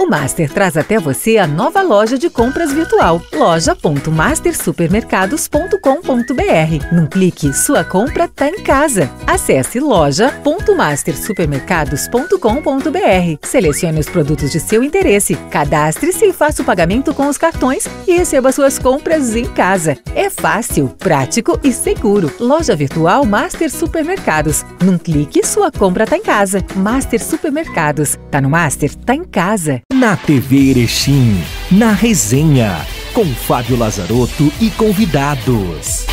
O Master traz até você a nova loja de compras virtual, loja.mastersupermercados.com.br. Num clique, sua compra tá em casa. Acesse loja.mastersupermercados.com.br. Selecione os produtos de seu interesse, cadastre-se e faça o pagamento com os cartões e receba suas compras em casa. É fácil, prático e seguro. Loja virtual Master Supermercados. Num clique, sua compra tá em casa. Master Supermercados. Tá no Master, tá em casa. Na TV Erechim, na resenha, com Fábio Lazarotto e convidados.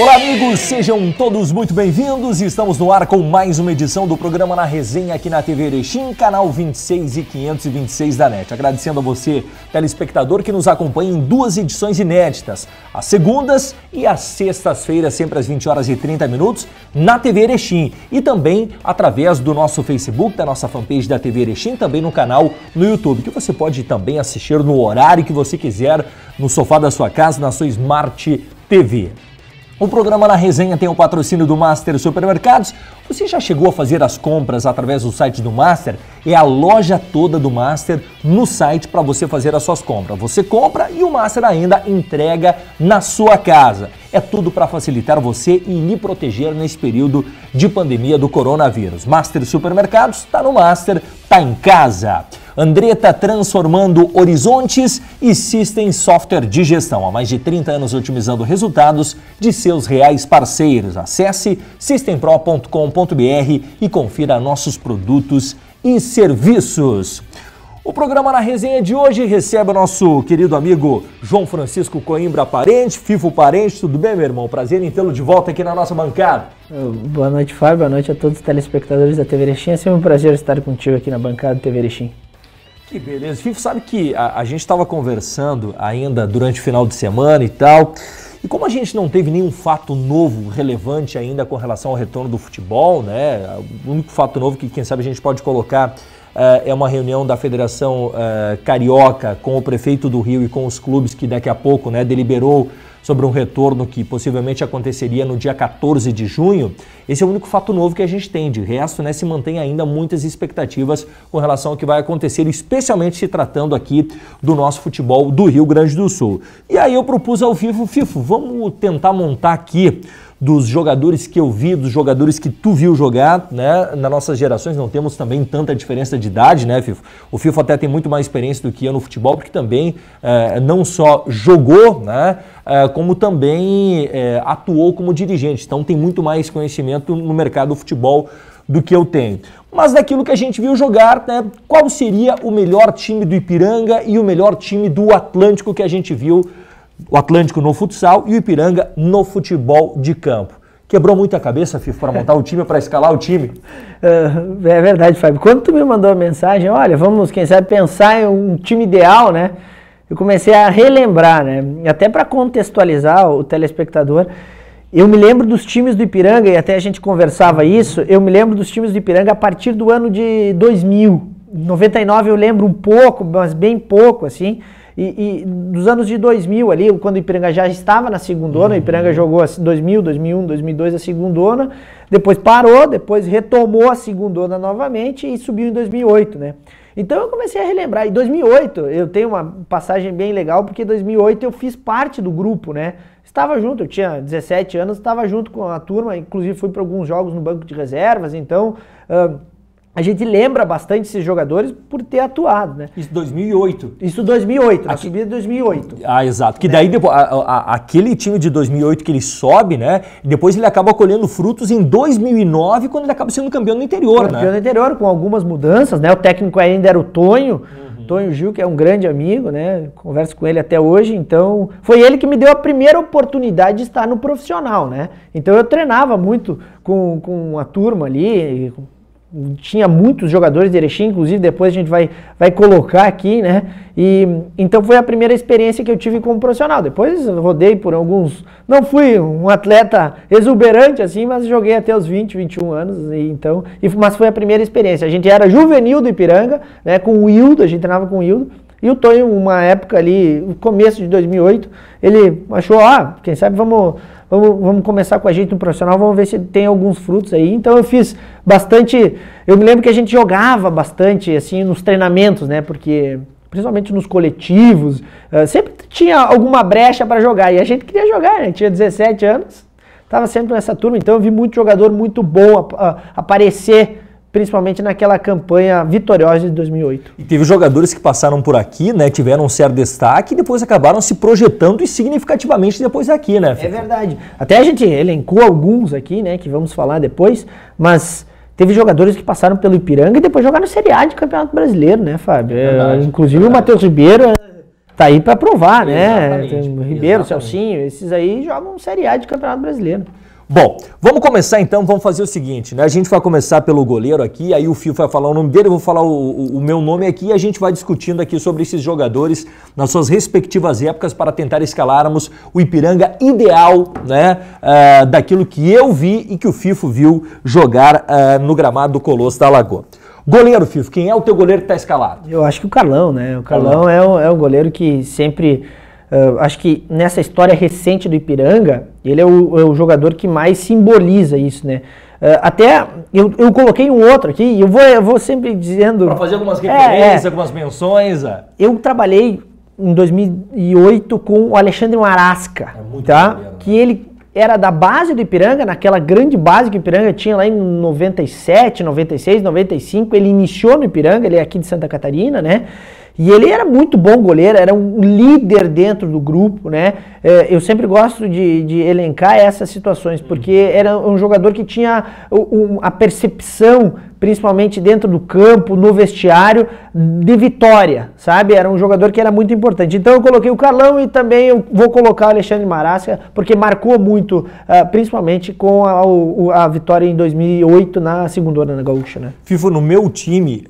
Olá amigos, sejam todos muito bem-vindos. Estamos no ar com mais uma edição do programa Na Resenha aqui na TV Erechim, canal 26 e 526 da NET. Agradecendo a você, telespectador, que nos acompanha em duas edições inéditas, às segundas e às sextas-feiras, sempre às 20 horas e 30 minutos, na TV Erechim. E também através do nosso Facebook, da nossa fanpage da TV Erechim, também no canal no YouTube, que você pode também assistir no horário que você quiser, no sofá da sua casa, na sua Smart TV. O programa Na Resenha tem o patrocínio do Master Supermercados. Você já chegou a fazer as compras através do site do Master? É a loja toda do Master no site para você fazer as suas compras. Você compra e o Master ainda entrega na sua casa. É tudo para facilitar você e lhe proteger nesse período de pandemia do coronavírus. Master Supermercados está no Master, está em casa. Andretta transformando horizontes e System Software de Gestão. Há mais de 30 anos otimizando resultados de seus reais parceiros. Acesse systempro.com.br e confira nossos produtos e serviços. O programa Na Resenha de hoje recebe o nosso querido amigo João Francisco Coimbra Parente, Fifo Parente. Tudo bem, meu irmão? Prazer em tê-lo de volta aqui na nossa bancada. Boa noite, Fábio. Boa noite a todos os telespectadores da TV Erechim. É sempre um prazer estar contigo aqui na bancada da TV Erechim. Que beleza. Fifo, sabe que a gente estava conversando ainda durante o final de semana e tal, e como a gente não teve nenhum fato novo, relevante ainda com relação ao retorno do futebol, né? O único fato novo que, quem sabe, a gente pode colocar é uma reunião da Federação Carioca com o prefeito do Rio e com os clubes que daqui a pouco, né, deliberou sobre um retorno que possivelmente aconteceria no dia 14 de junho. Esse é o único fato novo que a gente tem. De resto, né, se mantém ainda muitas expectativas com relação ao que vai acontecer, especialmente se tratando aqui do nosso futebol do Rio Grande do Sul. E aí eu propus ao Fifo, vamos tentar montar aqui dos jogadores que eu vi, dos jogadores que tu viu jogar, né? Nas nossas gerações não temos também tanta diferença de idade, né, Fifo? O Fifo até tem muito mais experiência do que eu no futebol, porque também não só jogou, né, como também atuou como dirigente. Então tem muito mais conhecimento no mercado do futebol do que eu tenho. Mas daquilo que a gente viu jogar, né, qual seria o melhor time do Ipiranga e o melhor time do Atlântico que a gente viu? O Atlântico no futsal e o Ipiranga no futebol de campo. Quebrou muito a cabeça, Fifo, para montar o time, para escalar o time? É verdade, Fábio. Quando tu me mandou a mensagem, olha, vamos, quem sabe, pensar em um time ideal, né? Eu comecei a relembrar, né? Até para contextualizar o telespectador, eu me lembro dos times do Ipiranga, e até a gente conversava isso, eu me lembro dos times do Ipiranga a partir do ano de 2000. Em 99 eu lembro um pouco, mas bem pouco, assim. E dos anos de 2000 ali, quando o Ipiranga já estava na segundona, o Ipiranga jogou 2000, 2001, 2002 a segundona, depois parou, depois retomou a segundona novamente e subiu em 2008, né? Então eu comecei a relembrar. Em 2008 eu tenho uma passagem bem legal, porque em 2008 eu fiz parte do grupo, né? Estava junto, eu tinha 17 anos, estava junto com a turma, inclusive fui para alguns jogos no banco de reservas, então a gente lembra bastante esses jogadores por ter atuado, né? Isso 2008. Isso 2008, na subida de 2008. Ah, exato. Que daí depois, aquele time de 2008 que ele sobe, né? Depois ele acaba colhendo frutos em 2009, quando ele acaba sendo campeão no interior, né? Campeão no interior, com algumas mudanças, né? O técnico ainda era o Tonho, Tonho Gil, que é um grande amigo, né? Converso com ele até hoje, então foi ele que me deu a primeira oportunidade de estar no profissional, né? Então eu treinava muito com a turma ali, tinha muitos jogadores de Erechim, inclusive depois a gente vai colocar aqui, né? E então foi a primeira experiência que eu tive como profissional. Depois rodei por alguns, não fui um atleta exuberante assim, mas joguei até os 20, 21 anos, mas foi a primeira experiência. A gente era juvenil do Ipiranga, né, com o Hildo, a gente treinava com o Hildo. E o Tonho, uma época ali, no começo de 2008, ele achou, quem sabe vamos começar com a gente no profissional, vamos ver se tem alguns frutos aí. Então eu fiz bastante, eu me lembro que a gente jogava bastante, assim, nos treinamentos, né, porque principalmente nos coletivos, sempre tinha alguma brecha para jogar, e a gente queria jogar, né, tinha 17 anos, estava sempre nessa turma, então eu vi muito jogador muito bom aparecer, principalmente naquela campanha vitoriosa de 2008. E teve jogadores que passaram por aqui, né, tiveram um certo destaque e depois acabaram se projetando e significativamente depois aqui, né, Fifa? É verdade. Até a gente elencou alguns aqui, né, que vamos falar depois, mas teve jogadores que passaram pelo Ipiranga e depois jogaram Série A de Campeonato Brasileiro, né, Fábio? Inclusive o Matheus Ribeiro tá aí para provar, né? Tem o Ribeiro, o Celcinho, esses aí jogam Série A de Campeonato Brasileiro. Bom, vamos começar então, vamos fazer o seguinte, né? A gente vai começar pelo goleiro aqui, aí o Fio vai falar o nome dele, eu vou falar o meu nome aqui e a gente vai discutindo aqui sobre esses jogadores nas suas respectivas épocas para tentar escalarmos o Ipiranga ideal, né? Daquilo que eu vi e que o Fifo viu jogar no gramado do Colosso da Lagoa. Goleiro, Fifo, quem é o teu goleiro que está escalado? Eu acho que o Carlão, né? O Carlão é o goleiro que sempre... acho que nessa história recente do Ipiranga, ele é o jogador que mais simboliza isso, né? Até eu coloquei um outro aqui, e eu vou sempre dizendo... Para fazer algumas referências, algumas menções. Eu trabalhei em 2008 com o Alexandre Marasca, tá? Goleiro, né? Que ele era da base do Ipiranga, naquela grande base que o Ipiranga tinha lá em 97, 96, 95, ele iniciou no Ipiranga, ele é aqui de Santa Catarina, né? E ele era muito bom goleiro, era um líder dentro do grupo, né? Eu sempre gosto de elencar essas situações, porque era um jogador que tinha a percepção, principalmente dentro do campo, no vestiário, de vitória, sabe? Era um jogador que era muito importante. Então eu coloquei o Carlão e também eu vou colocar o Alexandre Marasca, porque marcou muito, principalmente com a vitória em 2008 na Segundona na Gaúcha, né? Fifo, no meu time,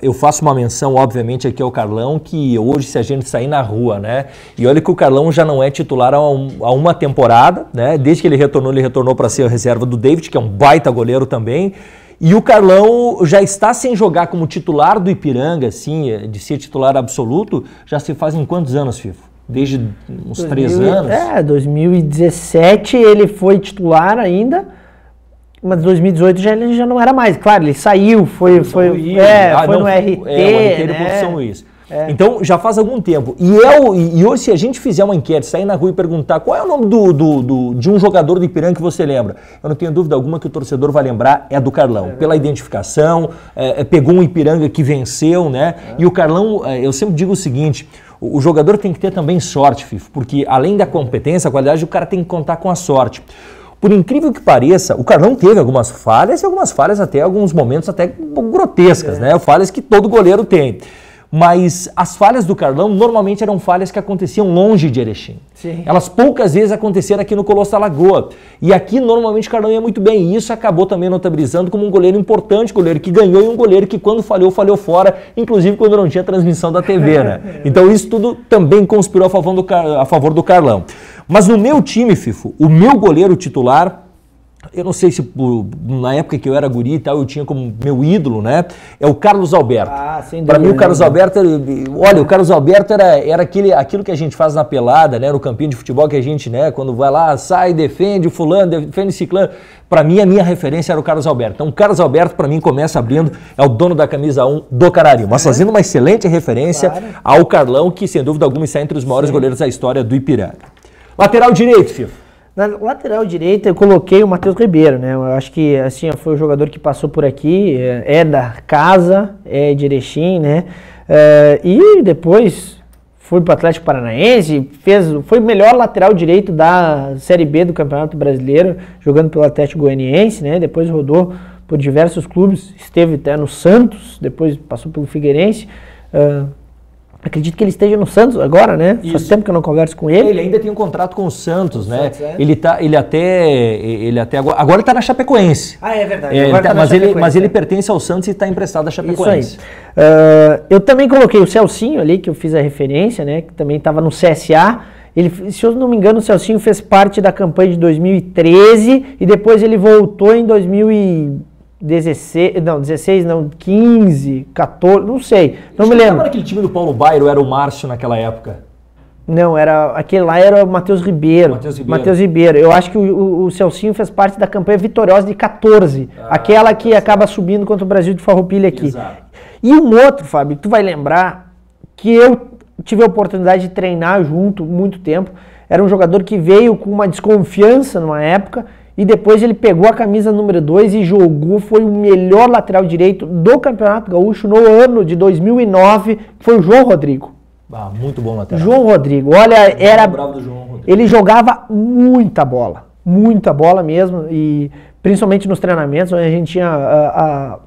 eu faço uma menção, obviamente, aqui ao Carlão, que hoje, se a gente sair na rua, né? E olha que o Carlão já não é titular há uma temporada, né? Desde que ele retornou para ser a reserva do David, que é um baita goleiro também. E o Carlão já está sem jogar como titular do Ipiranga, assim, de ser titular absoluto, já se fazem quantos anos, Fifo? Desde uns 3 anos? 2017 ele foi titular ainda, mas 2018 ele já não era mais. Claro, ele saiu, foi no RT, né? São Luís. Então já faz algum tempo. E hoje, se a gente fizer uma enquete, sair na rua e perguntar qual é o nome de um jogador do Ipiranga que você lembra, eu não tenho dúvida alguma que o torcedor vai lembrar do Carlão. Pela identificação, pegou um Ipiranga que venceu, né? E o Carlão, eu sempre digo o seguinte, o jogador tem que ter também sorte, Fifo, porque além da competência, a qualidade, o cara tem que contar com a sorte. Por incrível que pareça, o Carlão teve algumas falhas até alguns momentos até grotescas, né? Falhas que todo goleiro tem. Mas as falhas do Carlão normalmente eram falhas que aconteciam longe de Erechim. Sim. Elas poucas vezes aconteceram aqui no Colosso da Lagoa. E aqui normalmente o Carlão ia muito bem. E isso acabou também notabilizando como um goleiro importante, goleiro que ganhou e um goleiro que quando falhou fora, inclusive quando não tinha transmissão da TV, né? Então isso tudo também conspirou a favor do Carlão. Mas no meu time, Fifo, o meu goleiro titular... Eu não sei se na época que eu era guri e tal, eu tinha como meu ídolo, né? É o Carlos Alberto. Para mim o Carlos Alberto, olha, o Carlos Alberto era aquilo que a gente faz na pelada, né? No campinho de futebol que a gente, né? Quando vai lá, sai, defende fulano, defende ciclano. Para mim a minha referência era o Carlos Alberto. Então o Carlos Alberto para mim começa abrindo, é o dono da camisa 1 do Cararim. Mas fazendo uma excelente referência ao Carlão, que sem dúvida alguma está entre os maiores goleiros da história do Ipiranga. Lateral direito, Fifo. Na lateral direita eu coloquei o Matheus Ribeiro, né? Eu acho que assim, foi o jogador que passou por aqui, é da casa, é de Erechim, né? E depois foi para o Atlético Paranaense, foi o melhor lateral direito da Série B do Campeonato Brasileiro, jogando pelo Atlético Goianiense, né? Depois rodou por diversos clubes, esteve até no Santos, depois passou pelo Figueirense. Acredito que ele esteja no Santos agora, né? Isso. Faz tempo que eu não converso com ele. Ele ainda tem um contrato com o Santos, né? Ele até agora ele tá na Chapecoense. É verdade. Mas ele pertence ao Santos e está emprestado à Chapecoense. Isso aí. Eu também coloquei o Celcinho ali, que eu fiz a referência, né? Que também estava no CSA. Ele, se eu não me engano, o Celcinho fez parte da campanha de 2013 e depois ele voltou em 2000 16 não, 15, 14, não sei, não me lembro. Lembra aquele time do Paulo Baier, era o Márcio naquela época? Não, aquele lá era o Matheus Ribeiro. Matheus Ribeiro. Eu acho que o Celcinho fez parte da campanha vitoriosa de 14, aquela que acaba subindo contra o Brasil de Farroupilha aqui. Exato. E um outro, Fábio, tu vai lembrar que eu tive a oportunidade de treinar junto muito tempo. Era um jogador que veio com uma desconfiança numa época e depois ele pegou a camisa número 2 e jogou, foi o melhor lateral direito do Campeonato Gaúcho no ano de 2009, foi o João Rodrigo. Muito bom lateral. João Rodrigo, olha, ele jogava muita bola mesmo, e principalmente nos treinamentos, onde a gente tinha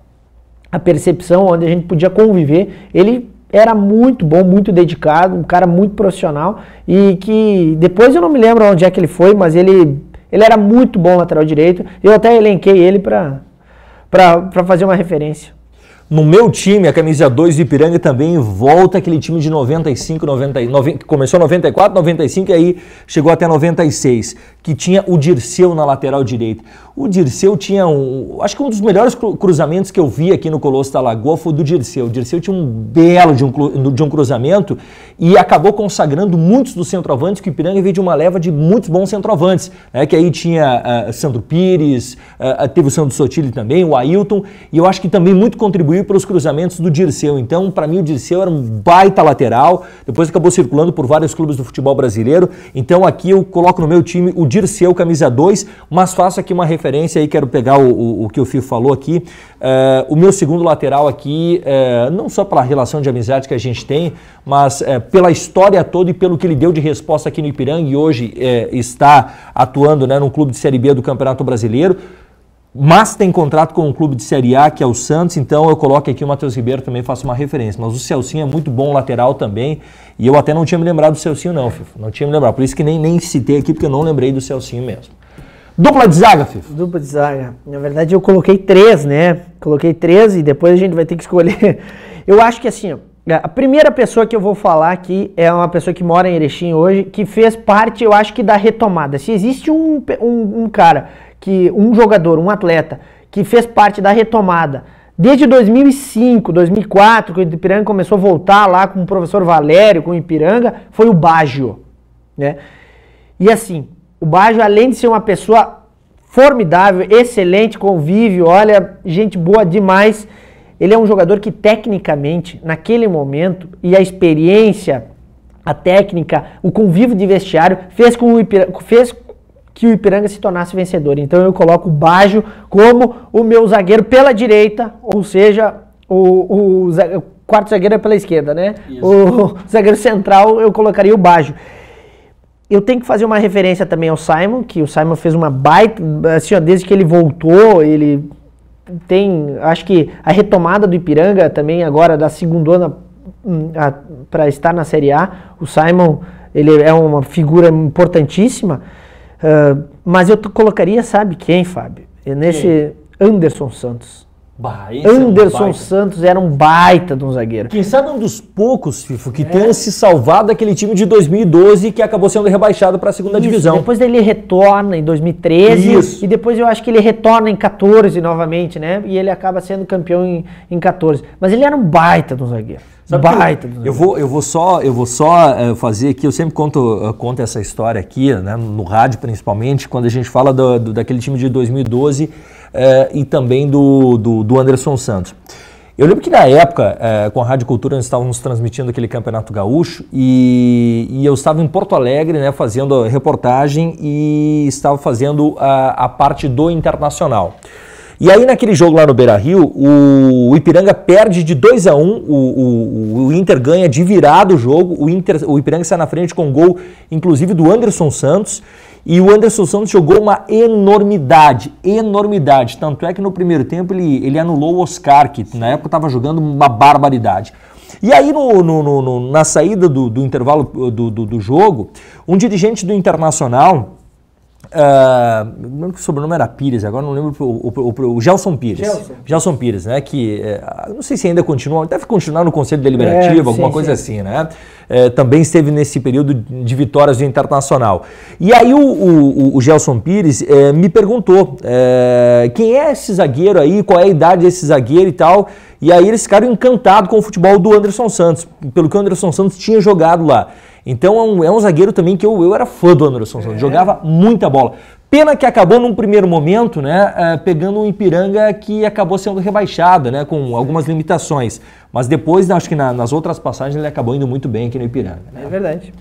a percepção, onde a gente podia conviver. Ele era muito bom, muito dedicado, um cara muito profissional, e que depois eu não me lembro onde é que ele foi, mas ele era muito bom lateral direito. Eu até elenquei ele para fazer uma referência. No meu time, a camisa 2 do Ipiranga também volta aquele time de 95, que começou em 94, 95 e aí chegou até 96, que tinha o Dirceu na lateral direita. O Dirceu tinha acho que um dos melhores cruzamentos que eu vi aqui no Colosso da Lagoa foi o do Dirceu. O Dirceu tinha um belo de um cruzamento e acabou consagrando muitos dos centroavantes, que o Ipiranga veio de uma leva de muitos bons centroavantes, né? Que aí tinha Sandro Pires, teve o Sandro Sotile também, o Ailton, e eu acho que também muito contribuiu para os cruzamentos do Dirceu. Então, para mim, o Dirceu era um baita lateral, depois acabou circulando por vários clubes do futebol brasileiro. Então, aqui eu coloco no meu time o Dirceu, camisa 2, mas faço aqui uma referência aí, quero pegar o que o Fio falou aqui. O meu segundo lateral aqui, não só pela relação de amizade que a gente tem, mas pela história toda e pelo que ele deu de resposta aqui no Ipiranga, e hoje está atuando, né, num clube de Série B do Campeonato Brasileiro, mas tem contrato com um clube de Série A, que é o Santos. Então eu coloco aqui o Matheus Ribeiro, também faço uma referência. Mas o Celcinho é muito bom lateral também, e eu até não tinha me lembrado do Celcinho não, Fifo. Não tinha me lembrado, por isso que nem citei aqui, porque eu não lembrei do Celcinho mesmo. Dupla de zaga, Fifo? Dupla de zaga. Na verdade eu coloquei 3, né? Coloquei 3 e depois a gente vai ter que escolher. Eu acho que assim, ó, a primeira pessoa que eu vou falar aqui é uma pessoa que mora em Erechim hoje, que fez parte, eu acho que, da retomada. Se existe um cara, um jogador, um atleta, que fez parte da retomada desde 2005, 2004, que o Ipiranga começou a voltar lá com o professor Valério, com o Ipiranga, foi o Baggio, né? E assim, o Baggio, além de ser uma pessoa formidável, excelente convívio, olha, gente boa demais, ele é um jogador que tecnicamente, naquele momento, e a experiência, a técnica, o convívio de vestiário, fez que o Ipiranga se tornasse vencedor. Então eu coloco o Baggio como o meu zagueiro pela direita, ou seja, o quarto zagueiro é pela esquerda, né? Isso. O zagueiro central eu colocaria o Baggio. Eu tenho que fazer uma referência também ao Simon, que o Simon fez uma baita, assim, ó, desde que ele voltou, ele tem, acho que a retomada do Ipiranga também agora da segundona para estar na Série A. O Simon, ele é uma figura importantíssima, mas eu colocaria, sabe quem, Fábio? Nesse Anderson Santos. Anderson Santos era um baita de um zagueiro. Quem sabe um dos poucos, Fifo, que tenha se salvado daquele time de 2012 que acabou sendo rebaixado para a segunda divisão. Depois ele retorna em 2013 e depois eu acho que ele retorna em 14 novamente, né? E ele acaba sendo campeão em 14. Mas ele era um baita de um zagueiro. Eu vou só fazer aqui, eu sempre conto essa história aqui, né, no rádio principalmente, quando a gente fala daquele time de 2012 e também do Anderson Santos. Eu lembro que na época, com a Rádio Cultura, nós estávamos transmitindo aquele Campeonato Gaúcho e eu estava em Porto Alegre, né, fazendo a reportagem e estava fazendo a parte do Internacional. E aí naquele jogo lá no Beira-Rio, o Ipiranga perde de 2-1, o Inter ganha de virada o jogo, o Ipiranga sai na frente com um gol, inclusive do Anderson Santos, e o Anderson Santos jogou uma enormidade, tanto é que no primeiro tempo ele anulou o Oscar, que na época estava jogando uma barbaridade. E aí na saída do intervalo do jogo, um dirigente do Internacional Não lembro que o sobrenome era Pires, agora não lembro o Gelson Pires. Gelson Pires, né? Que não sei se ainda continua, deve continuar no Conselho Deliberativo, alguma coisa assim, né? Também esteve nesse período de vitórias do Internacional. E aí o Gelson Pires me perguntou quem é esse zagueiro aí, qual é a idade desse zagueiro e tal. E aí eles ficaram encantados com o futebol do Anderson Santos, pelo que o Anderson Santos tinha jogado lá. Então é um zagueiro também que eu era fã do Anderson Santos, jogava muita bola. Pena que acabou num primeiro momento, né, pegando um Ipiranga que acabou sendo rebaixado, né, com algumas limitações. Mas depois, acho que nas outras passagens ele acabou indo muito bem aqui no Ipiranga. Né? É verdade.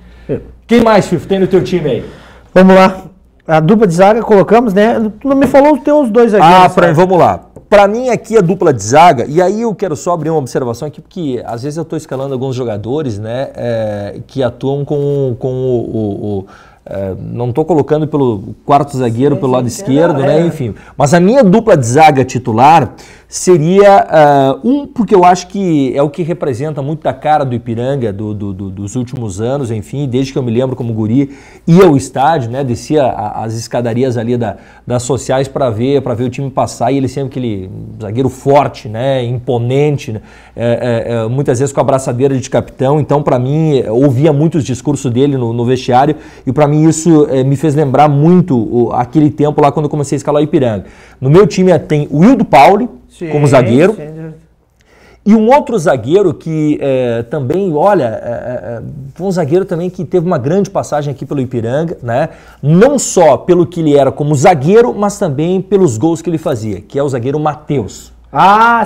Quem mais, Fifo, tem no teu time aí? Vamos lá. A dupla de zaga colocamos, né? Tu não me falou os teus dois zagueiros. Vamos lá. Para mim aqui a dupla de zaga, e aí eu quero só abrir uma observação aqui, porque às vezes eu estou escalando alguns jogadores, né, que atuam com não estou colocando pelo quarto zagueiro pelo lado esquerdo, né, enfim. Mas a minha dupla de zaga titular seria porque eu acho que é o que representa muito da cara do Ipiranga dos últimos anos, enfim, desde que eu me lembro como guri, ia ao estádio, né, descia as escadarias ali das sociais para ver o time passar, e ele sempre aquele zagueiro forte, né, imponente, né, muitas vezes com a braçadeira de capitão. Então, para mim, ouvia muito os discursos dele no vestiário, e para mim isso me fez lembrar muito aquele tempo lá quando eu comecei a escalar o Ipiranga. No meu time tem o Wildo Pauli, como zagueiro. Sim. E um outro zagueiro que também, foi um zagueiro também que teve uma grande passagem aqui pelo Ipiranga, né? Não só pelo que ele era como zagueiro, mas também pelos gols que ele fazia, que é o zagueiro Matheus.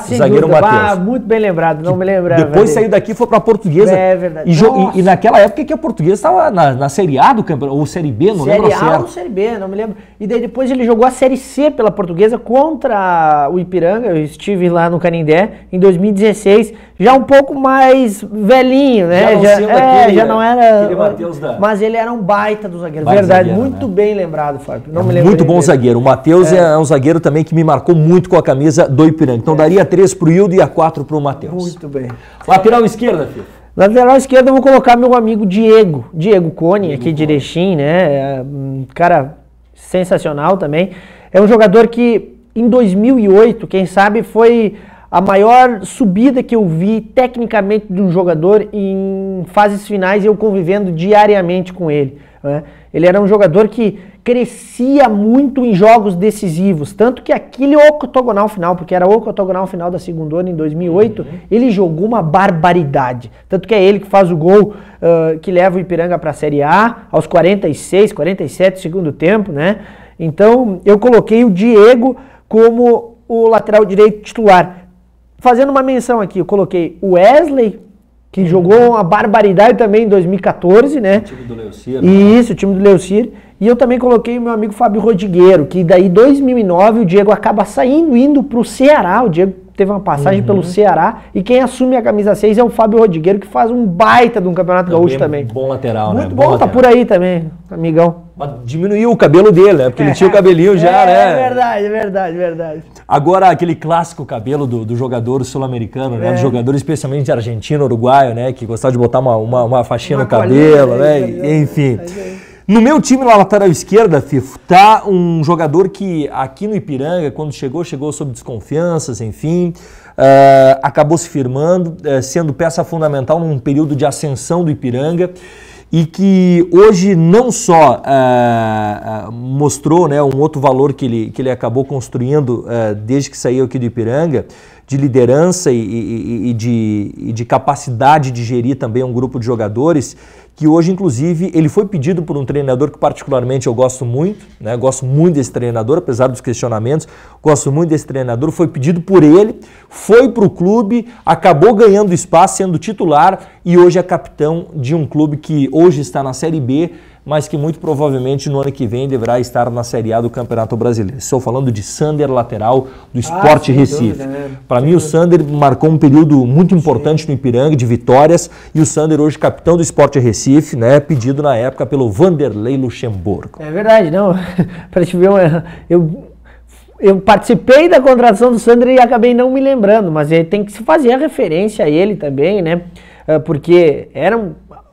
Sim, zagueiro Matheus. Muito bem lembrado, não me lembrava. Depois saiu daqui e foi para a Portuguesa. É verdade. E naquela época que a Portuguesa estava na Série A do campeonato, ou Série B, não lembro certo. Série A ou Série B, não me lembro. E daí depois ele jogou a Série C pela Portuguesa contra o Ipiranga. Eu estive lá no Canindé em 2016, já um pouco mais velhinho, né? Já não era. Mas ele era um baita do zagueiro. Verdade, zagueiro, muito bem lembrado, Fábio. Não me lembro. Muito bom zagueiro. O Matheus é um zagueiro também que me marcou muito com a camisa do Ipiranga. Então daria 3 pro Hildo e a 4 pro Matheus. Muito bem. Lateral esquerda, filho. Lateral esquerda eu vou colocar meu amigo Diego Cone, aqui de Erechim, né? Um cara sensacional também. É um jogador que em 2008, quem sabe, foi a maior subida que eu vi tecnicamente de um jogador em fases finais, eu convivendo diariamente com ele, né? Ele era um jogador que crescia muito em jogos decisivos, tanto que aquele octogonal final, porque era o octogonal final da segunda em 2008, ele jogou uma barbaridade. Tanto que é ele que faz o gol que leva o Ipiranga para a Série A, aos 46, 47 do segundo tempo, né? Então, eu coloquei o Diego como o lateral direito titular. Fazendo uma menção aqui, eu coloquei o Wesley, que jogou uma barbaridade também em 2014, né? O time do Leucir. Isso, o time do Leucir. E eu também coloquei o meu amigo Fábio Rodrigueiro, que daí em 2009 o Diego acaba indo para o Ceará. O Diego teve uma passagem pelo Ceará, e quem assume a camisa 6 é o Fábio Rodrigueiro, que faz um baita de um Campeonato Gaúcho também. Bom lateral, muito né? Bom, tá por aí também, amigão. Mas diminuiu o cabelo dele, né? Porque ele tinha o cabelinho já, né? É verdade. Agora, aquele clássico cabelo do jogador sul-americano, né? Do jogador especialmente argentino, uruguaio, né? Que gostava de botar uma faixinha no cabelo, né? Enfim. No meu time, na lateral esquerda, Fifo, tá um jogador que aqui no Ipiranga, quando chegou sob desconfianças, enfim, acabou se firmando, sendo peça fundamental num período de ascensão do Ipiranga, e que hoje não só mostrou, né, um outro valor que ele acabou construindo desde que saiu aqui do Ipiranga, de liderança e de capacidade de gerir também um grupo de jogadores, que hoje, inclusive, ele foi pedido por um treinador que particularmente eu gosto muito, né? Gosto muito desse treinador, apesar dos questionamentos, gosto muito desse treinador, foi pedido por ele, foi para o clube, acabou ganhando espaço, sendo titular, e hoje é capitão de um clube que hoje está na Série B, mas que muito provavelmente no ano que vem deverá estar na Série A do Campeonato Brasileiro. Estou falando de Sander, lateral do Sport Recife. Para mim, o Sander marcou um período muito importante no Ipiranga, de vitórias, e o Sander hoje capitão do Sport Recife, né, pedido na época pelo Vanderlei Luxemburgo. É verdade, não? Para te ver, eu participei da contratação do Sander e acabei não me lembrando, mas tem que se fazer a referência a ele também, né? Porque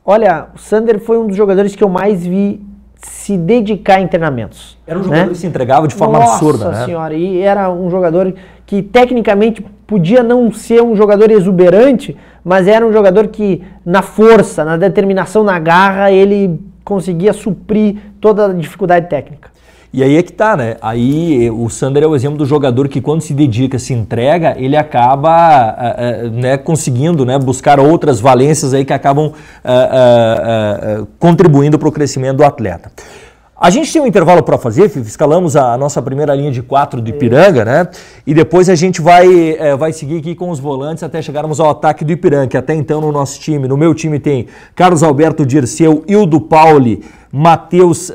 Olha, o Sander foi um dos jogadores que eu mais vi se dedicar em treinamentos. Era um jogador que se entregava de forma absurda, né? Nossa senhora, e era um jogador que tecnicamente podia não ser um jogador exuberante, mas era um jogador que na força, na determinação, na garra, ele conseguia suprir toda a dificuldade técnica. E aí é que tá, né? Aí o Sander é o exemplo do jogador que quando se dedica, se entrega, ele acaba né, conseguindo, né, buscar outras valências aí que acabam contribuindo para o crescimento do atleta. A gente tem um intervalo para fazer, escalamos a nossa primeira linha de 4 do Ipiranga, né? E depois a gente vai seguir aqui com os volantes até chegarmos ao ataque do Ipiranga, que até então no nosso time, no meu time tem Carlos Alberto Dirceu, Hildo Pauli, Matheus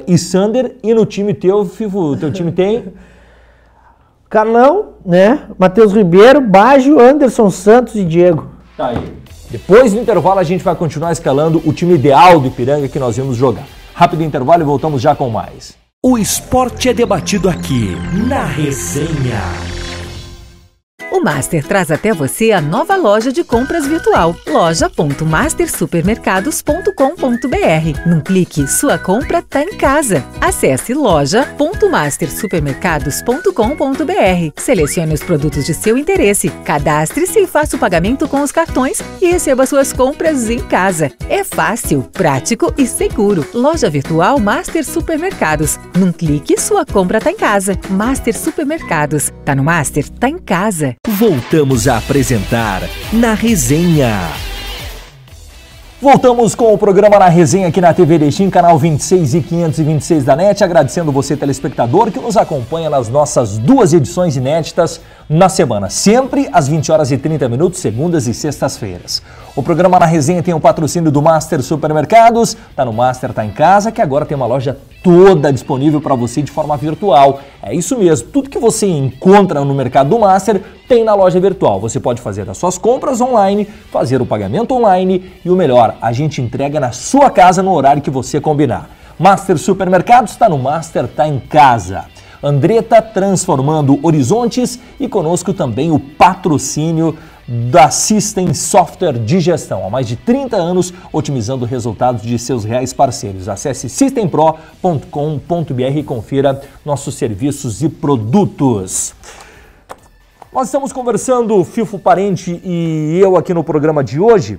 e Sander, e no time teu, Fifo, teu time tem? Carlão, né? Matheus Ribeiro, Baggio, Anderson Santos e Diego. Tá aí. Depois do intervalo a gente vai continuar escalando o time ideal do Ipiranga que nós vamos jogar. Rápido intervalo e voltamos já com mais. O esporte é debatido aqui, na Resenha. O Master traz até você a nova loja de compras virtual, loja.mastersupermercados.com.br. Num clique, sua compra tá em casa. Acesse loja.mastersupermercados.com.br. Selecione os produtos de seu interesse, cadastre-se e faça o pagamento com os cartões e receba suas compras em casa. É fácil, prático e seguro. Loja virtual Master Supermercados. Num clique, sua compra tá em casa. Master Supermercados. Tá no Master, tá em casa. Voltamos a apresentar Na Resenha. Voltamos com o programa Na Resenha aqui na TV Erechim, canal 26 e 526 da NET, agradecendo você, telespectador, que nos acompanha nas nossas 2 edições inéditas na semana, sempre às 20h30, segundas e sextas-feiras. O programa Na Resenha tem o patrocínio do Master Supermercados, tá no Master, tá em casa, que agora tem uma loja toda disponível para você de forma virtual. É isso mesmo, tudo que você encontra no mercado do Master tem na loja virtual. Você pode fazer as suas compras online, fazer o pagamento online e o melhor, a gente entrega na sua casa no horário que você combinar. Master Supermercados está no Master, tá em casa. Andretta transformando horizontes e conosco também o patrocínio da System Software de Gestão. Há mais de 30 anos otimizando resultados de seus reais parceiros. Acesse systempro.com.br e confira nossos serviços e produtos. Nós estamos conversando, Fifo Parente e eu aqui no programa de hoje,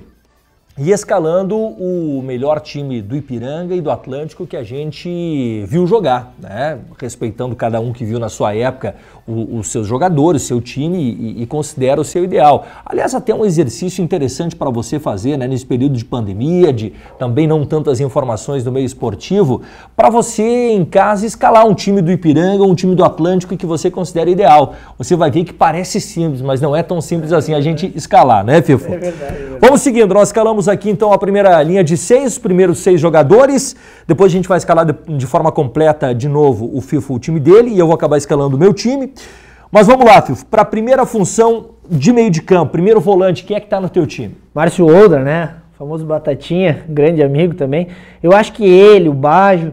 e escalando o melhor time do Ipiranga e do Atlântico que a gente viu jogar, né? Respeitando cada um que viu na sua época os seus jogadores, seu time e considera o seu ideal. Aliás, até um exercício interessante para você fazer, né, nesse período de pandemia, de também não tantas informações do meio esportivo, para você em casa escalar um time do Ipiranga ou um time do Atlântico que você considera ideal. Você vai ver que parece simples, mas não é tão simples assim a gente escalar, né, Fifo? É verdade. Vamos seguindo, nós escalamos aqui então a primeira linha de 6, os primeiros 6 jogadores, depois a gente vai escalar de forma completa de novo o Fifo, o time dele, e eu vou acabar escalando o meu time. Mas vamos lá, Fifo, para a primeira função de meio de campo, primeiro volante, quem é que está no teu time? Márcio Oldra, né? O famoso Batatinha, grande amigo também. Eu acho que ele, o Baggio,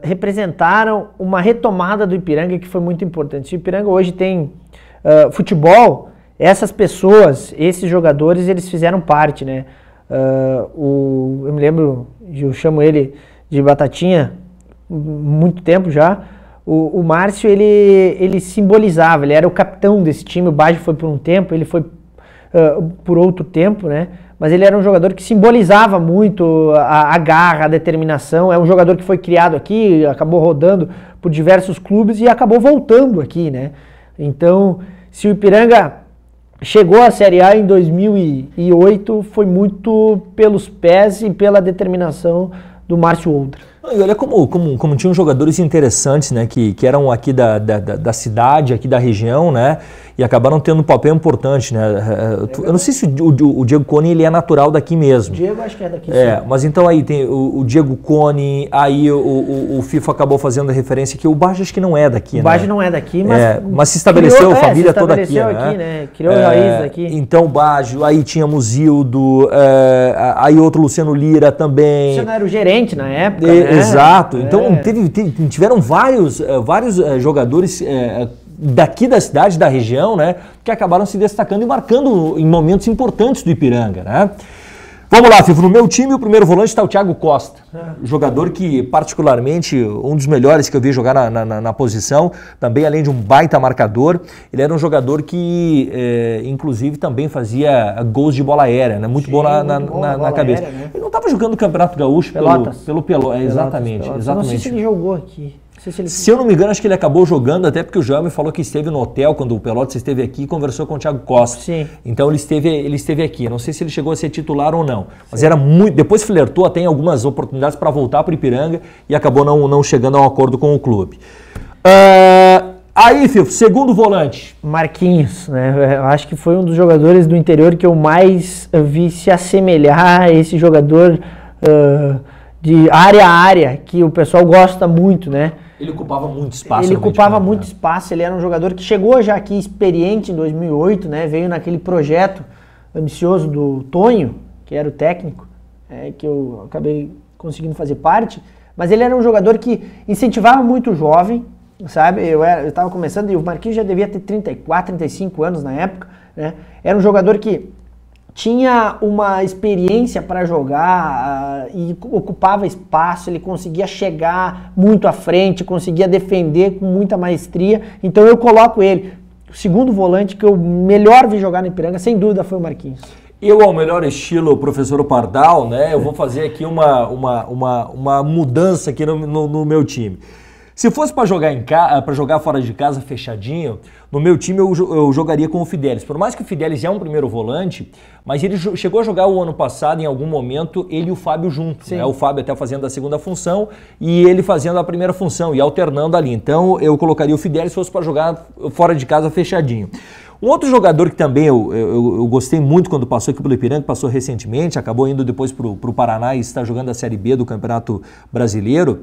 representaram uma retomada do Ipiranga que foi muito importante. Se o Ipiranga hoje tem futebol, essas pessoas, esses jogadores, eles fizeram parte, né? Eu me lembro, eu chamo ele de Batatinha, muito tempo já. O Márcio, ele simbolizava, ele era o capitão desse time. O Baggio foi por um tempo, ele foi por outro tempo, né? Mas ele era um jogador que simbolizava muito a garra, a determinação. É um jogador que foi criado aqui, acabou rodando por diversos clubes e acabou voltando aqui, né? Então, se o Ipiranga chegou à Série A em 2008, foi muito pelos pés e pela determinação do Márcio Oldra. E olha como tinham jogadores interessantes, né, que eram aqui da cidade, aqui da região, né, e acabaram tendo um papel importante, né. Eu não sei se o Diego Coni ele é natural daqui mesmo. O Diego acho que é daqui, sim. Mas então aí tem o Diego Coni, aí o FIFA acabou fazendo referência que o Baggio acho que não é daqui, né. O Baggio não é daqui, mas se estabeleceu, família toda aqui, né. Criou raiz aqui. Então o Baggio, aí tínhamos Hildo, aí outro Luciano Lira também. Luciano era o gerente na época, né? Exato, então tiveram vários jogadores daqui da cidade, da região, né, que acabaram se destacando e marcando em momentos importantes do Ipiranga, né. Vamos lá, Fifo. No meu time, o primeiro volante está o Thiago Costa. Jogador que, particularmente, um dos melhores que eu vi jogar na posição. Também, além de um baita marcador, ele era um jogador que, inclusive, também fazia gols de bola aérea, né? Muito bom na cabeça. Aérea, né? Ele não estava jogando o Campeonato Gaúcho pelo Pelotas. Exatamente. Não sei se ele jogou aqui. Se eu não me engano, acho que ele acabou jogando, até porque o Joel me falou que esteve no hotel quando o Pelotas esteve aqui e conversou com o Thiago Costa. Sim. Então ele esteve aqui. Não sei se ele chegou a ser titular ou não. Mas era muito. Depois flertou até em algumas oportunidades para voltar para o Ipiranga e acabou não chegando a um acordo com o clube. Aí, Fifo, segundo volante. Marquinhos, né? Eu acho que foi um dos jogadores do interior que eu mais vi se assemelhar a esse jogador de área a área, que o pessoal gosta muito, né? Ele ocupava muito espaço. Ele ocupava muito espaço, ele era um jogador que chegou já aqui experiente em 2008, né? Veio naquele projeto ambicioso do Tonho, que era o técnico, que eu acabei conseguindo fazer parte, mas ele era um jogador que incentivava muito o jovem, sabe? Eu estava começando e o Marquinhos já devia ter 34, 35 anos na época, né? Era um jogador que tinha uma experiência para jogar e ocupava espaço, ele conseguia chegar muito à frente, conseguia defender com muita maestria, então eu coloco ele. O segundo volante que eu melhor vi jogar no Ipiranga, sem dúvida, foi o Marquinhos. Eu, ao melhor estilo professor Pardal, né, eu vou fazer aqui uma mudança aqui no meu time. Se fosse para jogar fora de casa fechadinho, no meu time eu jogaria com o Fidelis. Por mais que o Fidelis é um primeiro volante, mas ele chegou a jogar o ano passado, em algum momento, ele e o Fábio juntos. Né? O Fábio até fazendo a segunda função e ele fazendo a primeira função e alternando ali. Então eu colocaria o Fidelis se fosse para jogar fora de casa fechadinho. Um outro jogador que também eu gostei muito quando passou aqui pelo Ipiranga, passou recentemente, acabou indo depois para o Paraná e está jogando a Série B do Campeonato Brasileiro,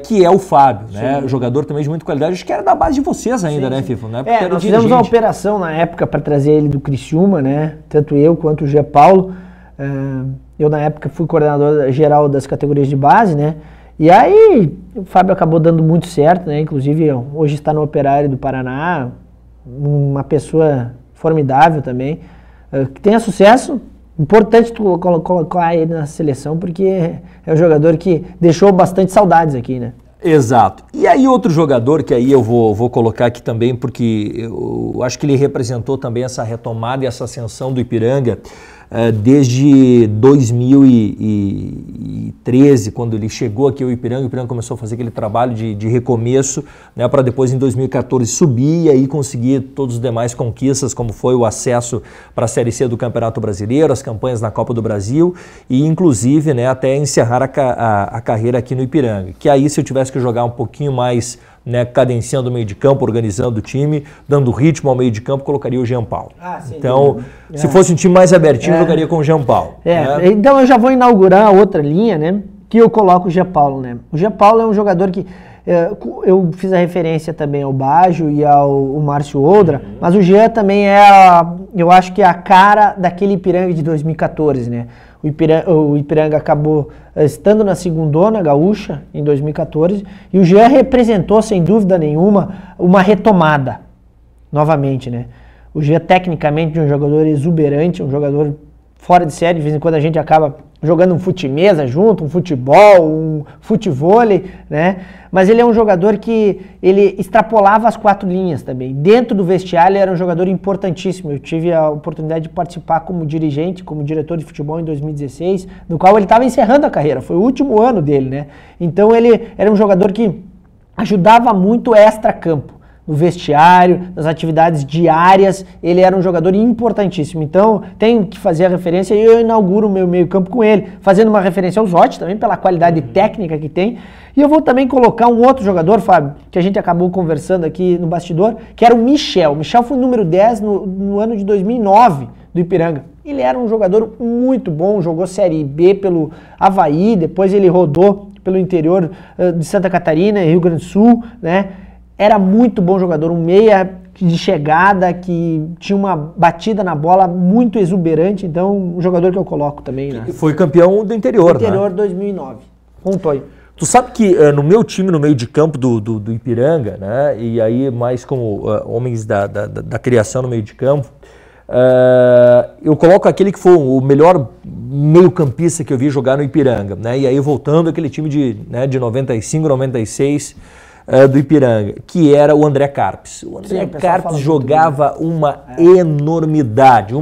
que é o Fábio, né? Jogador também de muita qualidade, acho que era da base de vocês ainda, né, Fifo? Nós fizemos uma operação na época para trazer ele do Criciúma, né? Tanto eu quanto o Gé Paulo. Eu na época fui coordenador geral das categorias de base, né? E aí o Fábio acabou dando muito certo, né? Inclusive hoje está no Operário do Paraná, uma pessoa formidável também, que tenha sucesso. Importante tu colocar ele na seleção, porque é um jogador que deixou bastante saudades aqui, né? Exato. E aí outro jogador que aí eu vou colocar aqui também, porque eu acho que ele representou também essa retomada e essa ascensão do Ipiranga desde 2013, quando ele chegou aqui ao Ipiranga, o Ipiranga começou a fazer aquele trabalho de recomeço, né, para depois em 2014 subir e aí conseguir todos os demais conquistas, como foi o acesso para a Série C do Campeonato Brasileiro, as campanhas na Copa do Brasil e inclusive, né, até encerrar a carreira aqui no Ipiranga. Que aí, se eu tivesse que jogar um pouquinho mais, né, cadenciando o meio de campo, organizando o time, dando ritmo ao meio de campo, colocaria o Jean Paulo. Então, se fosse um time mais abertinho, eu jogaria com o Jean Paulo. Né? Então eu já vou inaugurar outra linha, né, que eu coloco o Jean Paulo, né? O Jean Paulo é um jogador que eu fiz a referência também ao Baggio e ao Márcio Oldra, mas o Jean também eu acho que é a cara daquele Ipiranga de 2014, né? O Ipiranga acabou estando na segundona gaúcha em 2014 e o Jean representou, sem dúvida nenhuma, uma retomada novamente, né? O Jean, tecnicamente, é um jogador exuberante, um jogador fora de série. De vez em quando a gente acaba jogando um fute-mesa junto, um futebol, um futevôlei, né? Mas ele é um jogador que ele extrapolava as 4 linhas também. Dentro do vestiário ele era um jogador importantíssimo. Eu tive a oportunidade de participar como dirigente, como diretor de futebol em 2016, no qual ele estava encerrando a carreira. Foi o último ano dele, né? Então ele era um jogador que ajudava muito extra-campo. No vestiário, nas atividades diárias, ele era um jogador importantíssimo. Então, tenho que fazer a referência e eu inauguro o meu meio-campo com ele, fazendo uma referência ao Zotti também, pela qualidade técnica que tem. E eu vou também colocar um outro jogador, Fábio, que a gente acabou conversando aqui no bastidor, que era o Michel. O Michel foi o número 10 no ano de 2009 do Ipiranga. Ele era um jogador muito bom, jogou Série B pelo Avaí, depois ele rodou pelo interior de Santa Catarina e Rio Grande do Sul, né? Era muito bom jogador, um meia de chegada, que tinha uma batida na bola muito exuberante, então um jogador que eu coloco também. Né? Foi campeão do interior, né? Interior 2009, com o Tonho. Tu sabe que no meu time, no meio de campo do Ipiranga, né, e aí mais como homens da criação no meio de campo, eu coloco aquele que foi o melhor meio campista que eu vi jogar no Ipiranga, né? E aí voltando aquele time de 95, 96 do Ipiranga, que era o André Carpes. O André Carpes jogava uma enormidade.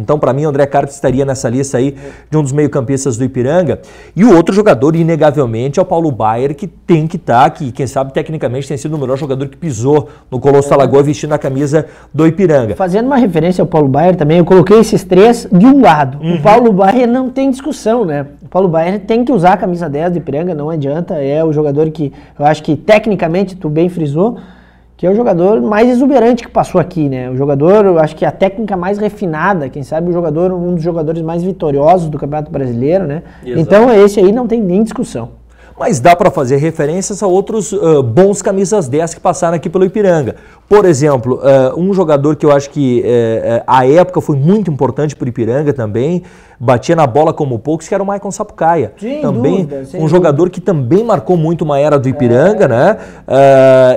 Então, para mim, o André Carpes estaria nessa lista aí de um dos meio-campistas do Ipiranga. E o outro jogador, inegavelmente, é o Paulo Baier, que tem que estar, que quem sabe, tecnicamente, tem sido o melhor jogador que pisou no Colosso da Lagoa vestindo a camisa do Ipiranga. Fazendo uma referência ao Paulo Baier também, eu coloquei esses três de um lado. O Paulo Baier não tem discussão, né? O Paulo Baier tem que usar a camisa 10 do Ipiranga, não adianta. É o jogador que eu acho que tecnicamente, tu bem frisou, que é o jogador mais exuberante que passou aqui, né? O jogador, eu acho que a técnica mais refinada, quem sabe um dos jogadores mais vitoriosos do Campeonato Brasileiro, né? Exato. Então esse aí não tem nem discussão. Mas dá para fazer referências a outros bons camisas 10 que passaram aqui pelo Ipiranga. Por exemplo, um jogador que eu acho que à época foi muito importante para o Ipiranga também, batia na bola como poucos, que era o Maicon Sapucaia. Também um jogador que também marcou muito uma era do Ipiranga, né?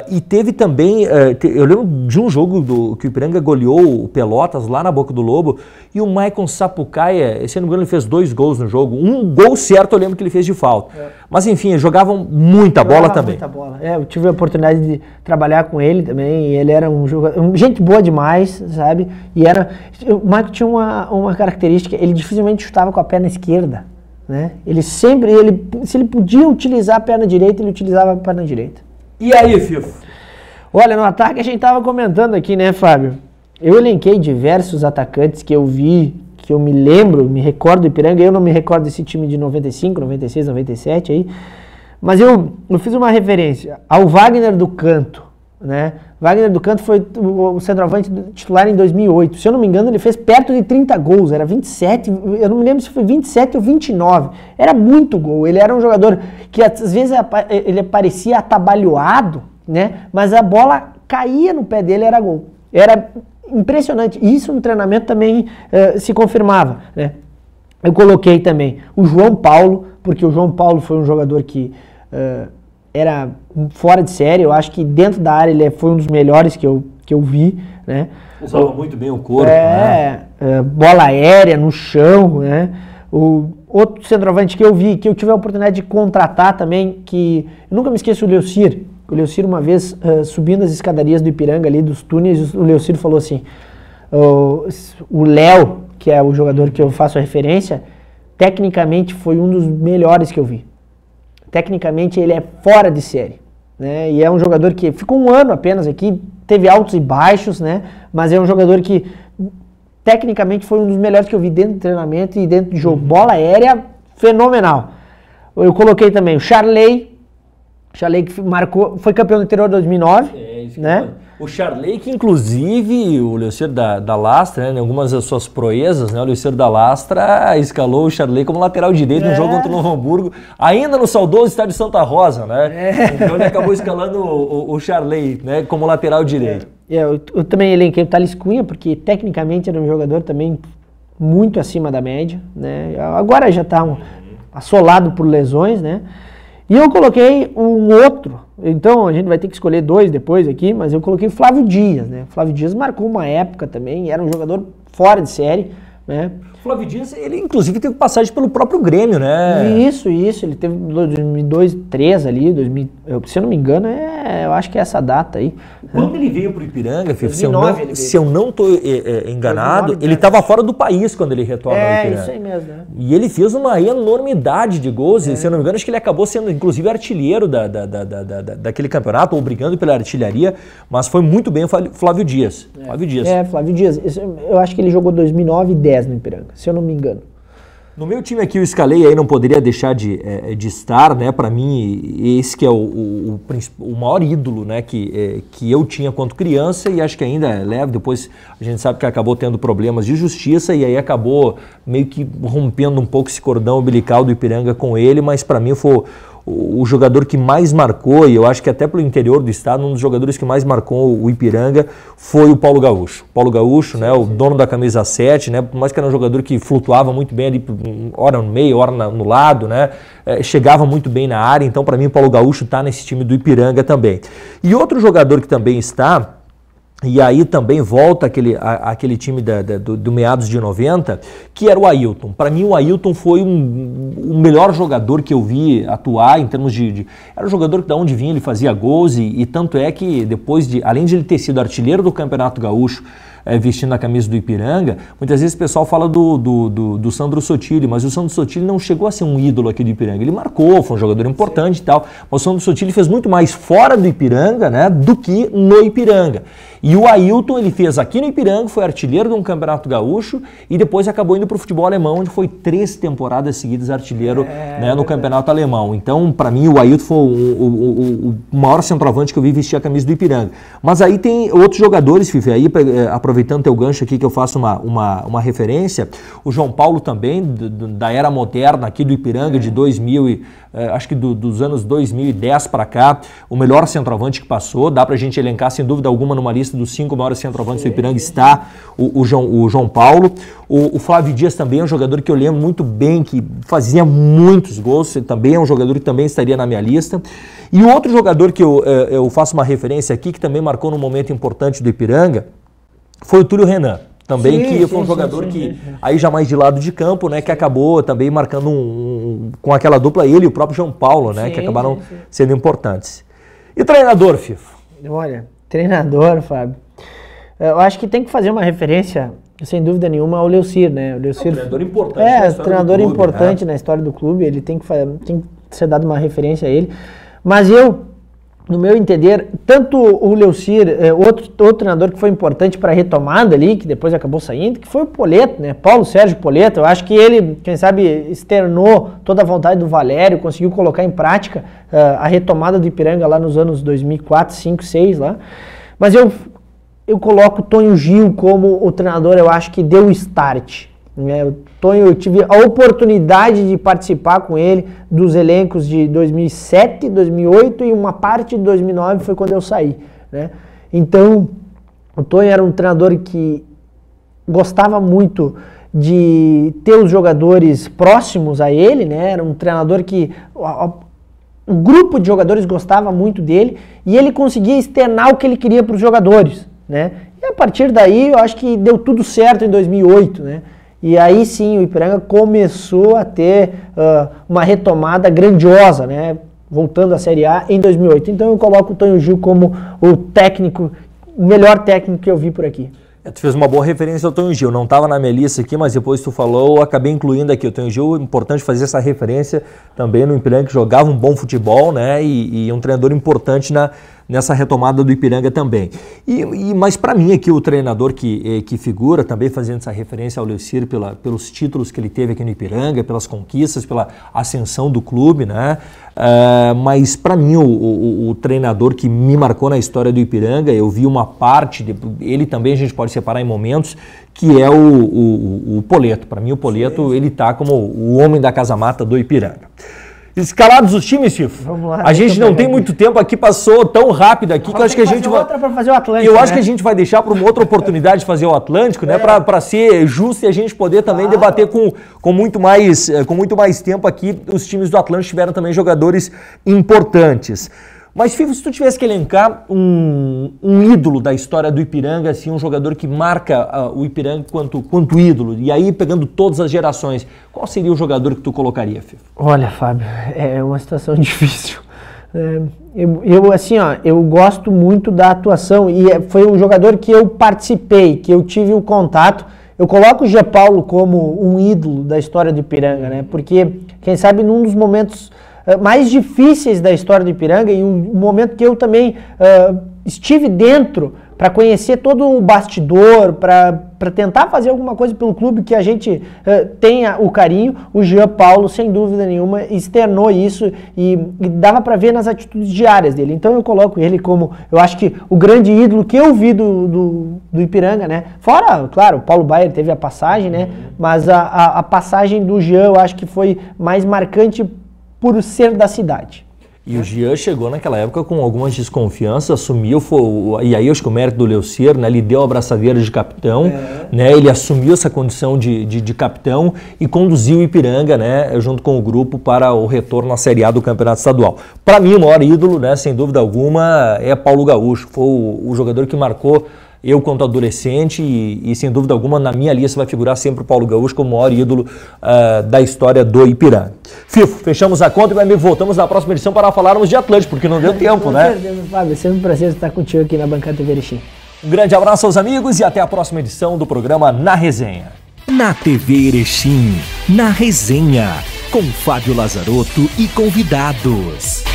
E teve também, eu lembro de um jogo que o Ipiranga goleou o Pelotas lá na Boca do Lobo, e o Maicon Sapucaia, esse ano ele fez 2 gols no jogo. Um gol certo eu lembro que ele fez de falta. Mas enfim, eles jogavam muita bola também. Muita bola. Eu tive a oportunidade de trabalhar com ele também, e ele era um jogador, gente boa demais, sabe? E o Maicon tinha uma característica, ele dificilmente chutava com a perna esquerda, né? Se ele podia utilizar a perna direita, ele utilizava a perna direita. E aí, Fifo? Olha, no ataque a gente tava comentando aqui, né, Fábio? Eu elenquei diversos atacantes que eu vi, que eu me recordo do Ipiranga. Eu não me recordo desse time de 95, 96, 97 aí, mas eu fiz uma referência ao Wagner do Canto, né? Wagner do Canto foi o centroavante titular em 2008. Se eu não me engano, ele fez perto de 30 gols, era 27, eu não me lembro se foi 27 ou 29. Era muito gol. Ele era um jogador que às vezes ele parecia atabalhoado, né? Mas a bola caía no pé dele, era gol. Era impressionante. Isso no treinamento também se confirmava, né? Eu coloquei também o João Paulo, porque o João Paulo foi um jogador que era fora de série. Eu acho que dentro da área ele foi um dos melhores que eu vi, né? Usava muito bem o corpo, né? Bola aérea no chão, né? O outro centroavante que eu vi, que eu tive a oportunidade de contratar também, que eu nunca me esqueço, o Leocir. O Leocir, uma vez, subindo as escadarias do Ipiranga ali, dos túneis, o Leocir falou assim, o Léo, que é o jogador que eu faço a referência, tecnicamente foi um dos melhores que eu vi. Tecnicamente ele é fora de série, né? E é um jogador que ficou um ano apenas aqui, teve altos e baixos, né? Mas é um jogador que tecnicamente foi um dos melhores que eu vi dentro do treinamento e dentro do jogo. Bola aérea, fenomenal. Eu coloquei também o Charley que foi campeão do interior de 2009, né? O Charley, que inclusive o Leocir da Lastra, né, em algumas das suas proezas, né, o Leocir da Lastra escalou o Charley como lateral direito no jogo contra o Novo Hamburgo, ainda no saudoso estádio Santa Rosa, né? Então ele acabou escalando o Charley, né, como lateral direito. Eu também elenquei o Thales Cunha, porque tecnicamente era um jogador também muito acima da média, né? Agora já está assolado por lesões, né? E eu coloquei um outro, então a gente vai ter que escolher 2 depois aqui, mas eu coloquei o Flávio Dias, né? Flávio Dias marcou uma época também, era um jogador fora de série, né? Flávio Dias, ele inclusive teve passagem pelo próprio Grêmio, né? Isso, ele teve 2002, 2003 ali, 2000, se eu não me engano, eu acho que é essa data aí. Quando ele veio para o Ipiranga, 2009, se eu não estou enganado, 2009, ele estava fora do país quando ele retorna ao Ipiranga. Isso aí mesmo, né? E ele fez uma enormidade de gols, se eu não me engano, acho que ele acabou sendo inclusive artilheiro daquele campeonato, ou brigando pela artilharia, mas foi muito bem o Flávio Dias. Flávio Dias. Eu acho que ele jogou 2009 e 2010 no Ipiranga, se eu não me engano. No meu time aqui eu escalei, aí não poderia deixar de estar, né? Para mim, esse que é o maior ídolo, né? Que eu tinha quando criança e acho que ainda levo. Depois a gente sabe que acabou tendo problemas de justiça e aí acabou meio que rompendo um pouco esse cordão umbilical do Ipiranga com ele, mas para mim foi o jogador que mais marcou, e eu acho que até pelo interior do estado, um dos jogadores que mais marcou o Ipiranga foi o Paulo Gaúcho. Paulo Gaúcho, né, o dono da camisa 7, né, por mais que era um jogador que flutuava muito bem ali, hora no meio, hora no lado, né, chegava muito bem na área, então para mim o Paulo Gaúcho está nesse time do Ipiranga também. E outro jogador que também está E aí também volta aquele time do meados de 90, que era o Ailton. Para mim, o Ailton foi o melhor jogador que eu vi atuar em termos era um jogador que da onde vinha ele fazia gols e tanto é que depois além de ele ter sido artilheiro do Campeonato Gaúcho, vestindo a camisa do Ipiranga, muitas vezes o pessoal fala do Sandro Sotile, mas o Sandro Sotile não chegou a ser um ídolo aqui do Ipiranga. Ele marcou, foi um jogador importante e tal, mas o Sandro Sotile fez muito mais fora do Ipiranga, né, do que no Ipiranga. E o Ailton ele fez aqui no Ipiranga, foi artilheiro de um Campeonato Gaúcho e depois acabou indo para o futebol alemão, onde foi 3 temporadas seguidas artilheiro no Campeonato Alemão. Então, para mim, o Ailton foi o maior centroavante que eu vi vestir a camisa do Ipiranga. Mas aí tem outros jogadores, Fifi, aí aproveitando teu gancho aqui que eu faço uma referência, o João Paulo também, da era moderna aqui do Ipiranga, de 2000 acho que dos anos 2010 para cá, o melhor centroavante que passou, dá pra gente elencar sem dúvida alguma numa lista dos 5 maiores centroavantes do Ipiranga está o João Paulo. O Flávio Dias também é um jogador que eu lembro muito bem, que fazia muitos gols, também é um jogador que também estaria na minha lista. E o outro jogador que eu faço uma referência aqui, que também marcou num momento importante do Ipiranga, foi o Túlio Renan. Também foi um jogador que, aí já mais de lado de campo, né, que acabou também marcando com aquela dupla, ele e o próprio João Paulo, né, que acabaram sendo importantes. E treinador, Fifo? Olha, treinador, Fábio, eu acho que tem que fazer uma referência, sem dúvida nenhuma, ao Leucir, né? O Leucir, treinador importante na história treinador do clube, importante na história do clube, ele tem que ser dado uma referência a ele, mas no meu entender, tanto o Leucir, outro treinador que foi importante para a retomada ali, que depois acabou saindo, que foi o Poleto, né? Paulo Sérgio Poleto. Eu acho que ele, quem sabe, externou toda a vontade do Valério, conseguiu colocar em prática a retomada do Ipiranga lá nos anos 2004, 2005, 2006 lá. Mas eu coloco o Tonho Gil como o treinador, eu acho que deu o start. O Tonho, eu tive a oportunidade de participar com ele dos elencos de 2007, 2008 e uma parte de 2009 foi quando eu saí, né? Então, o Tonho era um treinador que gostava muito de ter os jogadores próximos a ele, né? Era um treinador que o grupo de jogadores gostava muito dele e ele conseguia externar o que ele queria para os jogadores, né? E a partir daí, eu acho que deu tudo certo em 2008, né? E aí sim o Ipiranga começou a ter uma retomada grandiosa, né? Voltando à Série A em 2008. Então eu coloco o Tonho Gil como o melhor técnico que eu vi por aqui. Tu fez uma boa referência ao Tonho Gil, não estava na minha lista aqui, mas depois tu falou, eu acabei incluindo aqui o Tonho Gil. É importante fazer essa referência também no Ipiranga, que jogava um bom futebol, né? E um treinador importante nessa retomada do Ipiranga também. Mas para mim aqui o treinador que figura, também fazendo essa referência ao Leucir pelos títulos que ele teve aqui no Ipiranga, pelas conquistas, pela ascensão do clube, né? Mas para mim o treinador que me marcou na história do Ipiranga, eu vi uma parte, ele também a gente pode separar em momentos, que é o Poleto. Para mim o Poleto, ele tá como o homem da casa-mata do Ipiranga. Escalados os times, Cifo? Vamos lá. A gente não tem muito tempo aqui, passou tão rápido aqui que eu acho que a gente vai... outra para fazer o Atlântico, eu acho que a gente vai deixar para uma outra oportunidade de fazer o Atlântico, né? Para ser justo e a gente poder também debater com muito mais tempo aqui. Os times do Atlântico tiveram também jogadores importantes. Mas, Fifo, se tu tivesse que elencar um ídolo da história do Ipiranga, assim, um jogador que marca o Ipiranga quanto ídolo, e aí pegando todas as gerações, qual seria o jogador que tu colocaria, Fifo? Olha, Fábio, é uma situação difícil. Eu gosto muito da atuação e foi um jogador que eu participei, que eu tive um contato. Eu coloco o Jean Paulo como um ídolo da história do Ipiranga, né? Porque, quem sabe, num dos momentos mais difíceis da história do Ipiranga e um momento que eu também estive dentro para conhecer todo o bastidor, para tentar fazer alguma coisa pelo clube que a gente tenha o carinho, o Jean Paulo, sem dúvida nenhuma, externou isso e dava para ver nas atitudes diárias dele. Então eu coloco ele como, eu acho que o grande ídolo que eu vi do Ipiranga, né? Fora, claro, o Paulo Baier teve a passagem, né? Mas a passagem do Jean eu acho que foi mais marcante por ser da cidade. E o Jean chegou naquela época com algumas desconfianças, assumiu, e aí acho que o mérito do Leucir, né, ele deu a braçadeira de capitão, né, ele assumiu essa condição de capitão e conduziu o Ipiranga, né, junto com o grupo para o retorno à Série A do Campeonato Estadual. Para mim, o maior ídolo, né, sem dúvida alguma, é Paulo Gaúcho, foi o jogador que marcou eu quanto adolescente e sem dúvida alguma na minha lista vai figurar sempre o Paulo Gaúcho como o maior ídolo da história do Ipiranga. Fifo, fechamos a conta e, meu amigo, voltamos na próxima edição para falarmos de Atlântico, porque não deu tempo, né? Com certeza, Fábio, é sempre um prazer estar contigo aqui na bancada TV Erechim. Um grande abraço aos amigos e até a próxima edição do programa Na Resenha. Na TV Erechim, Na Resenha, com Fábio Lazarotto e convidados.